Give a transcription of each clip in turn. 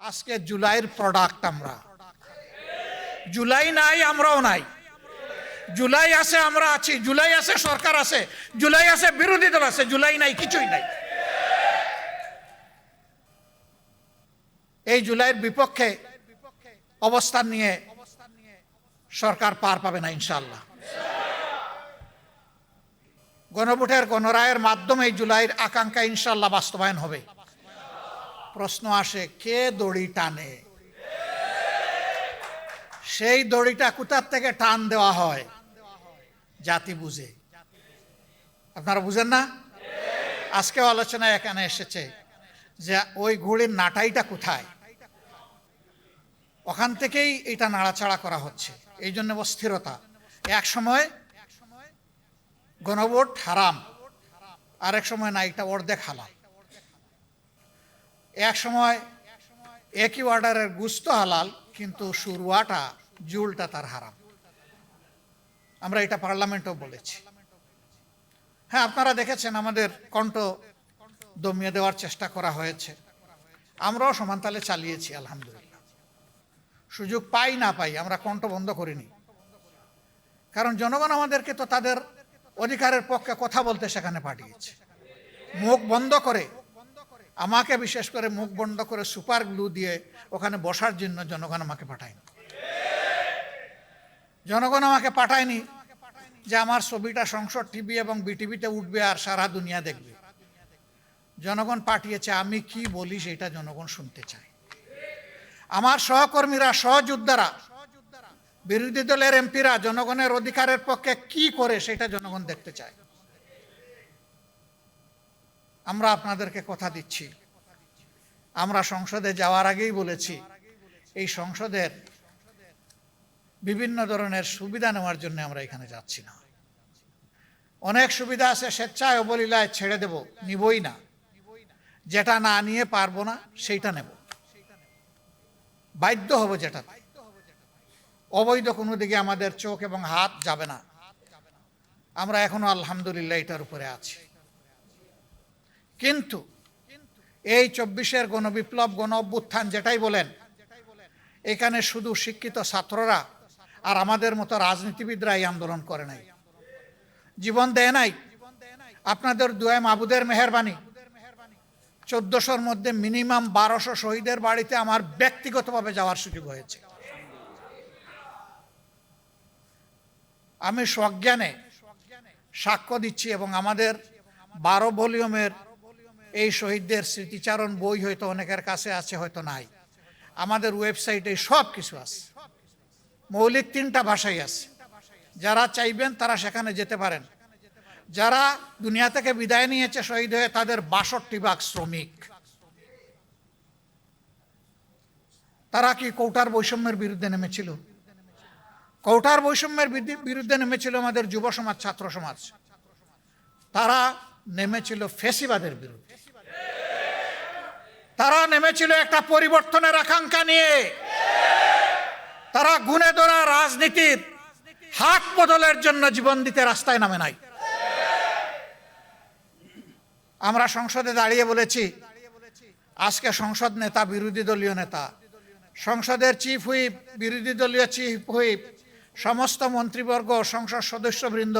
আজকে জুলাইয়ের প্রোডাক্ট আমরা। জুলাই নাই, আমরাও নাই। জুলাই আছে, আমরা আছি। জুলাই আছে, সরকার আছে। জুলাই আছে, বিরোধী দল আছে। জুলাই নাই, কিছুই নাই। এই জুলাইয়ের বিপক্ষে অবস্থান নিয়ে সরকার পার পাবে না ইনশাআল্লাহ। গণভোটের গণরায়ের মাধ্যমে এই জুলাইয়ের আকাঙ্ক্ষা ইনশাআল্লাহ বাস্তবায়ন হবে। প্রশ্ন আসে, কে দড়ি টানে? সেই দড়িটা কোথার থেকে টান দেওয়া হয়? জাতি বুঝে। আপনারা বুঝেন না? আজকেও আলোচনায় এখানে এসেছে যে ওই ঘুড়ির নাটাইটা কোথায়, ওখান থেকেই এটা নাড়াচাড়া করা হচ্ছে। এই জন্য অস্থিরতা। এক সময় গণভোট হারাম, আরেক সময় না, এটা অর্ধেক হালাল। এক সময় একই অর্ডারের গুস্ত হালাল, কিন্তু শুরুয়াটা, জুলটা তার হারাম। আমরা এটা পার্লামেন্টেও বলেছি। হ্যাঁ, আপনারা দেখেছেন আমাদের কণ্ঠ দমিয়ে দেওয়ার চেষ্টা করা হয়েছে। আমরাও সমানতালে চালিয়েছি আলহামদুলিল্লাহ। সুযোগ পাই না পাই আমরা কণ্ঠ বন্ধ করিনি, কারণ জনগণ আমাদেরকে তো তাদের অধিকারের পক্ষে কথা বলতে সেখানে পাঠিয়েছে। মুখ বন্ধ করে, আমাকে বিশেষ করে মুখ বন্ধ করে সুপার গ্লু দিয়ে ওখানে বসার জন্য জনগণ আমাকে পাঠায়নি। জনগণ আমাকে পাঠায়নি যে আমার ছবিটা সংসদ টিভি এবং বিটিভিতে উঠবে আর সারা দুনিয়া দেখবে। জনগণ পাঠিয়েছে আমি কি বলি সেটা জনগণ শুনতে চায়। আমার সহকর্মীরা, সহযোদ্ধারা, বিরোধী দলের এমপিরা জনগণের অধিকারের পক্ষে কি করে সেটা জনগণ দেখতে চায়। আমরা আপনাদেরকে কথা দিচ্ছি, আমরা সংসদে যাওয়ার আগেই বলেছি এই সংসদের বিভিন্ন ধরনের সুবিধা নেওয়ার জন্য আমরা এখানে যাচ্ছি না। অনেক সুবিধা আছে, স্বেচ্ছায় অবলীলায় ছেড়ে দেব, নিবই না। যেটা না নিয়ে পারবো না সেইটা নেব, বাধ্য হব যেটা। অবৈধ কোনো দিকে আমাদের চোখ এবং হাত যাবে না। আমরা এখনো আলহামদুলিল্লাহ এটার উপরে আছি। কিন্তু এই 24-এর গণবিপ্লব, গণ অভ্যুত্থান যেটাই বলেন, এখানে শুধু শিক্ষিত ছাত্ররা আর আমাদের মতো রাজনীতিবিদরা এই আন্দোলন করে নাই, জীবন দেয় নাই। আপনাদের দুয়ায় মাহবুদের মেহেরবানি 1400-র মধ্যে মিনিমাম 1200 শহীদের বাড়িতে আমার ব্যক্তিগতভাবে যাওয়ার সুযোগ হয়েছে। আমি সজ্ঞানে সাক্ষ্য দিচ্ছি, এবং আমাদের 12 ভলিউমের এই শহীদদের স্মৃতিচারণ বই হয়তো অনেকের কাছে আছে, হয়তো নাই। আমাদের ওয়েবসাইটে সব কিছু আছে, মৌলিক 3টা ভাষাই আছে। যারা চাইবেন তারা সেখানে যেতে পারেন। যারা দুনিয়া থেকে বিদায় নিয়েছে শহীদ হয়ে, তাদের 62 ভাগ শ্রমিক। তারা কি কৌটার বৈষম্যের বিরুদ্ধে নেমেছিল? কৌটার বৈষম্যের বিরুদ্ধে নেমেছিল আমাদের যুব সমাজ, ছাত্র সমাজ। তারা নেমেছিল ফ্যাসিবাদের বিরুদ্ধে। তারা নেমেছিল একটা পরিবর্তনের আকাঙ্ক্ষা নিয়ে। তারা গুণে ধরা রাজনীতির হাত বদলের জন্য জীবন দিতে রাস্তায় নামে নাই। আমরা সংসদে দাঁড়িয়ে বলেছি, আজকে সংসদ নেতা, বিরোধী দলীয় নেতা, সংসদের চিফ হুইপ, বিরোধী দলীয় চিফ হুইপ, সমস্ত মন্ত্রীবর্গ, সংসদ সদস্যবৃন্দ,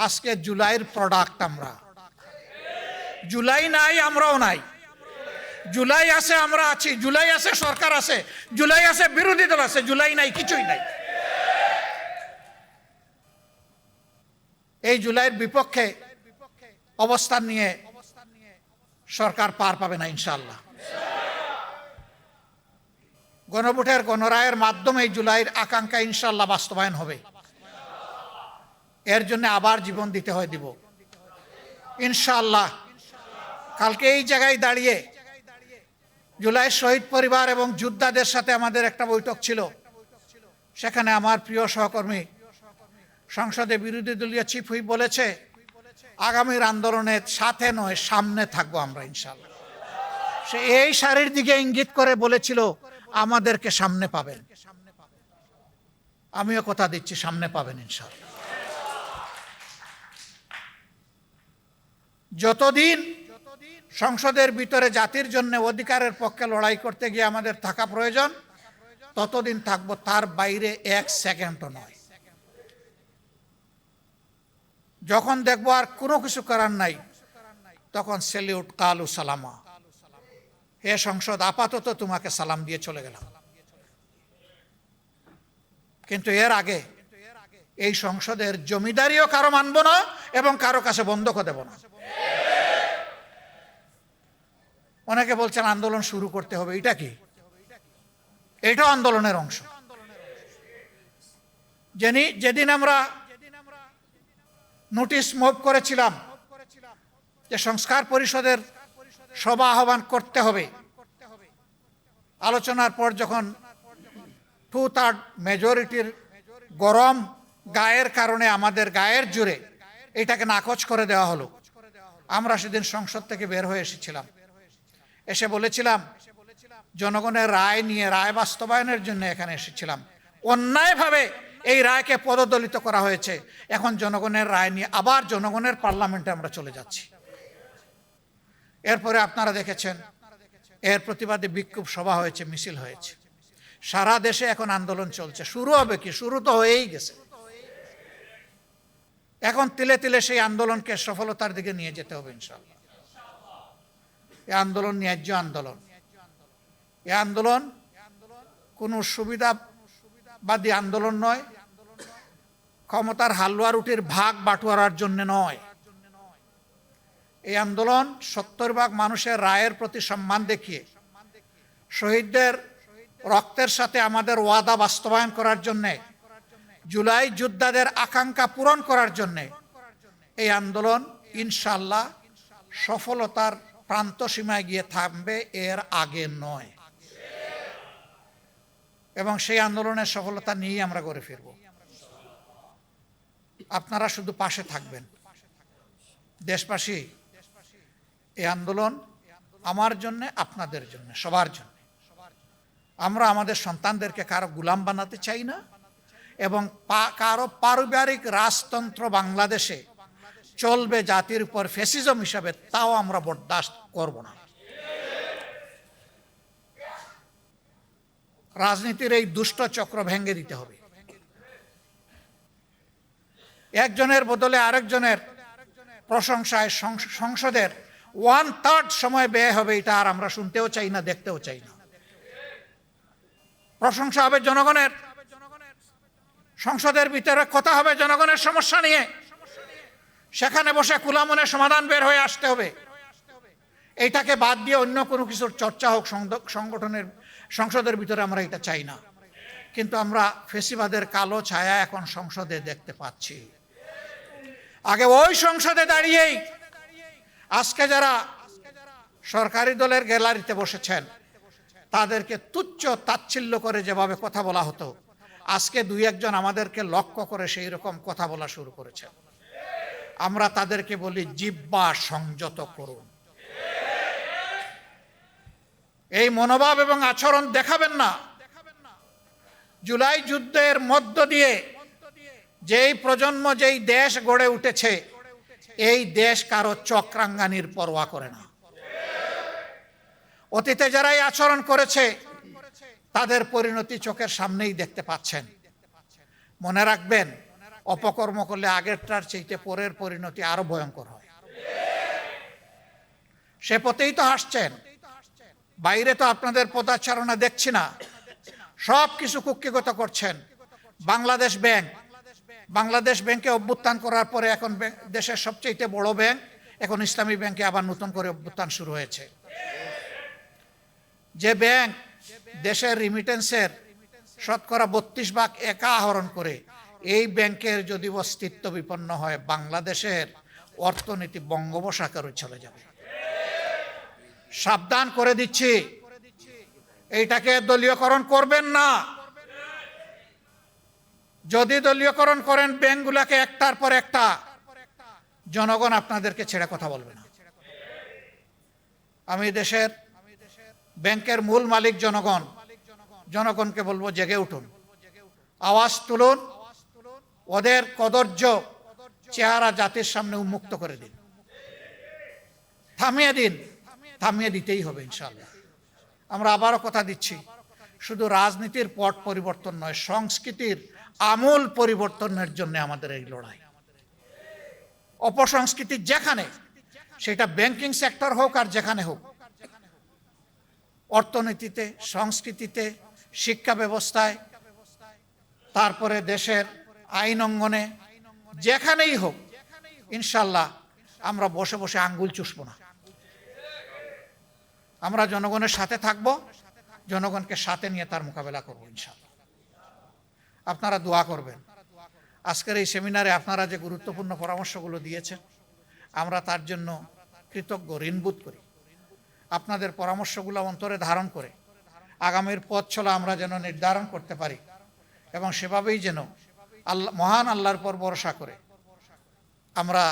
আজকে জুলাইয়ের প্রোডাক্ট আমরা। জুলাই নাই, আমরাও নাই। জুলাই আছে, আমরা আছি। জুলাই আছে, সরকার আছে। জুলাই আছে, বিরোধী দল আছে। জুলাই নাই, কিছুই নাই। এই জুলাইয়ের বিপক্ষে অবস্থান নিয়ে সরকার পার পাবে না ইনশাআল্লাহ। গণভোটের গণরায়ের মাধ্যমে এই জুলাইয়ের আকাঙ্ক্ষা ইনশাআল্লাহ বাস্তবায়ন হবে। এর জন্য আবার জীবন দিতে হয়, দিব ইনশাআল্লাহ। কালকে এই জায়গায় দাঁড়িয়ে জুলাই শহীদ পরিবার এবং যোদ্ধাদের সাথে আমাদের একটা বৈঠক ছিল। সেখানে আমার প্রিয় সহকর্মী সংসদে বিরোধী দলীয় চিফ হুইপ বলেছে, আগামীর আন্দোলনের সাথে নয়, সামনে থাকবো আমরা ইনশাআল্লাহ। সে এই সারির দিকে ইঙ্গিত করে বলেছিল আমাদেরকে সামনে পাবেন। আমিও কথা দিচ্ছি, সামনে পাবেন ইনশাআল্লাহ। যতদিন সংসদের ভিতরে জাতির জন্য অধিকারের পক্ষে লড়াই করতে গিয়ে আমাদের থাকা প্রয়োজন, ততদিন থাকবো, তার বাইরে এক সেকেন্ডও নয়। যখন দেখবো আর কোনো কিছু করার নাই, তখন সেলিউট কালু সালামা, হে সংসদ আপাতত তোমাকে সালাম দিয়ে চলে গেলাম। কিন্তু এর আগে এই সংসদের জমিদারিও কারো মানব না এবং কারো কাছে বন্ধকও দেব না। অনেকে বলছেন আন্দোলন শুরু করতে হবে, এটা কি? এটাও আন্দোলনের অংশ। যেদিন আমরা নোটিশ মুভ করেছিলাম যে সংস্কার পরিষদের সভা আহ্বান করতে হবে, আলোচনার পর যখন 2/3 মেজরিটির গরম গায়ের কারণে আমাদের গায়ের জোরে এটাকে নাকচ করে দেওয়া হলো, আমরা সেদিন সংসদ থেকে বের হয়ে এসেছিলাম। এসে বলেছিলাম জনগণের রায় নিয়ে, রায় বাস্তবায়নের জন্য এখানে এসেছিলাম। অন্যায়ভাবে এই রায়কে পদদলিত করা হয়েছে। এখন জনগণের রায় নিয়ে আবার জনগণের পার্লামেন্টে আমরা চলে যাচ্ছি। এরপরে আপনারা দেখেছেন এর প্রতিবাদে বিক্ষোভ সভা হয়েছে, মিছিল হয়েছে। সারা দেশে এখন আন্দোলন চলছে। শুরু হবে কি? শুরু তো হয়েই গেছে। এখন তিলে তিলে সেই আন্দোলনকে সফলতার দিকে নিয়ে যেতে হবে ইনশাআল্লাহ। এই আন্দোলন ন্যায্য আন্দোলন। এই আন্দোলন কোনো সুবিধাবাদী আন্দোলন নয়, ক্ষমতার হালুয়া রুটির ভাগ বাটোয়ারার জন্য নয়। এই আন্দোলন 70 ভাগ মানুষের রায়ের প্রতি সম্মান দেখিয়ে, শহীদদের রক্তের সাথে আমাদের ওয়াদা বাস্তবায়ন করার জন্যে, জুলাই যোদ্ধাদের আকাঙ্ক্ষা পূরণ করার জন্যে এই আন্দোলন ইনশাআল্লাহ সফলতার প্রান্ত সীমায় গিয়ে থামবে, এর আগে নয়। এবং সেই আন্দোলনের সফলতা নিয়েই আমরা করে ফিরব। আপনারা শুধু পাশে থাকবেন। দেশবাসী, এই আন্দোলন আমার জন্য, আপনাদের জন্য, সবার জন্য। আমরা আমাদের সন্তানদেরকে কারো গোলাম বানাতে চাই না এবং কারো পারিবারিক রাজতন্ত্র বাংলাদেশে চলবে জাতির উপর ফ্যাসিজম হিসাবে, তাও আমরা বরদাস্ত করব না। রাজনীতির এই দুষ্ট চক্র ভেঙে দিতে হবে। একজনের বদলে আরেকজনের প্রশংসায় সংসদের 1/3 সময় ব্যয় হবে, এটা আর আমরা শুনতেও চাই না, দেখতেও চাই না। প্রশংসা হবে জনগণের, সংসদের ভিতরে কথা হবে জনগণের সমস্যা নিয়ে, সেখানে বসে কুলামনে সমাধান বের হয়ে আসতে হবে। এইটাকে বাদ দিয়ে অন্য কোনো কিছুর চর্চা হোক সংসদের ভিতরে, আমরা এটা চাই না। কিন্তু আমরা ফেসিবাদের কালো ছায়া এখন সংসদে দেখতে পাচ্ছি। আগে ওই সংসদে দাঁড়িয়েই আজকে যারা সরকারি দলের গ্যালারিতে বসেছেন তাদেরকে তুচ্ছ তাচ্ছিল্য করে যেভাবে কথা বলা হতো, আজকে 2-1 জন আমাদেরকে লক্ষ্য করে সেই রকম কথা বলা শুরু করেছে। আমরা তাদেরকে বলি জিহ্বা সংযত করুন। এই মনোভাব এবং আচরণ দেখাবেন না। জুলাই যুদ্ধের মধ্য দিয়ে যেই প্রজন্ম, যেই দেশ গড়ে উঠেছে, এই দেশ কারো চক্রাঙ্গানির পরোয়া করে না। অতীতে যারা এই আচরণ করেছে তাদের পরিণতি চোখের সামনেই দেখতে পাচ্ছেন। মনে রাখবেন, অপকর্ম করলে আগেরটার চাইতে পরের পরিণতি আরো ভয়ঙ্কর হয়। সে পথেই তো হাসছেন। বাইরে তো আপনাদের পদাচারণা দেখছি না, সব কিছু কুক্ষিগত করছেন। বাংলাদেশ ব্যাংকে অভ্যুত্থান করার পরে এখন দেশের সবচেয়ে বড় ব্যাংক, এখন ইসলামী ব্যাংকে আবার নতুন করে অভ্যুত্থান শুরু হয়েছে। যে ব্যাংক দেশের রিমিটেন্সের 32% একা আহরণ করে, এই ব্যাংকের যদি অস্তিত্ব বিপন্ন হয়, বাংলাদেশের অর্থনীতি বঙ্গোপসাগরে চলে যাবে। সাবধান করে দিচ্ছি, এইটাকে দলীয়করণ করবেন না। যদি দলীয়করণ করেন ব্যাংকগুলোকে একটার পর একটা, জনগণ আপনাদেরকে ছেড়ে কথা বলবে না। আমি দেশের ব্যাংকের মূল মালিক জনগণকে বলবো, জেগে উঠুন, আওয়াজ তুলুন, ওদের কদর্য চেহারা জাতির সামনে উন্মুক্ত করে দিন, থামিয়ে দিন। থামিয়ে দিতেই হবে ইনশাআল্লাহ। আমরা আবারও কথা দিচ্ছি, শুধু রাজনীতির পট পরিবর্তন নয়, সংস্কৃতির আমূল পরিবর্তনের জন্য আমাদের এই লড়াই। অপসংস্কৃতি যেখানে, সেটা ব্যাংকিং সেক্টর হোক আর যেখানে হোক, অর্থনীতিতে, সংস্কৃতিতে, শিক্ষা ব্যবস্থায়, তারপরে দেশের আইন অঙ্গনে, যেখানেই হোক ইনশাল্লাহ আমরা বসে বসে আঙ্গুল চুষব না। আমরা জনগণের সাথে থাকব, জনগণকে সাথে নিয়ে তার মোকাবেলা করব ইনশাল্লাহ। আপনারা দোয়া করবেন। আজকের এই সেমিনারে আপনারা যে গুরুত্বপূর্ণ পরামর্শগুলো দিয়েছেন, আমরা তার জন্য কৃতজ্ঞ, ঋণবোধ করি। আপনাদের পরামর্শগুলো অন্তরে ধারণ করে আগামীর পথ চলা আমরা যেন নির্ধারণ করতে পারি, এবং সেভাবেই যেন আল্লাহ, মহান আল্লাহর পর ভরসা করে আমরা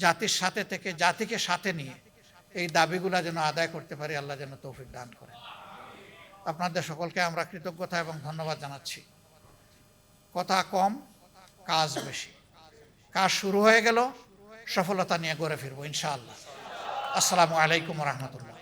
জাতির সাথে থেকে, জাতিকে সাথে নিয়ে এই দাবিগুলা যেন আদায় করতে পারি। আল্লাহ যেন তৌফিক দান করেন। আপনাদের সকলকে আমরা কৃতজ্ঞতা এবং ধন্যবাদ জানাচ্ছি। কথা কম, কাজ বেশি। কাজ শুরু হয়ে গেল, সফলতা নিয়ে গড়ে ফিরবো ইনশাআল্লাহ। আসসালামু আলাইকুম রহমতুল্লাহ।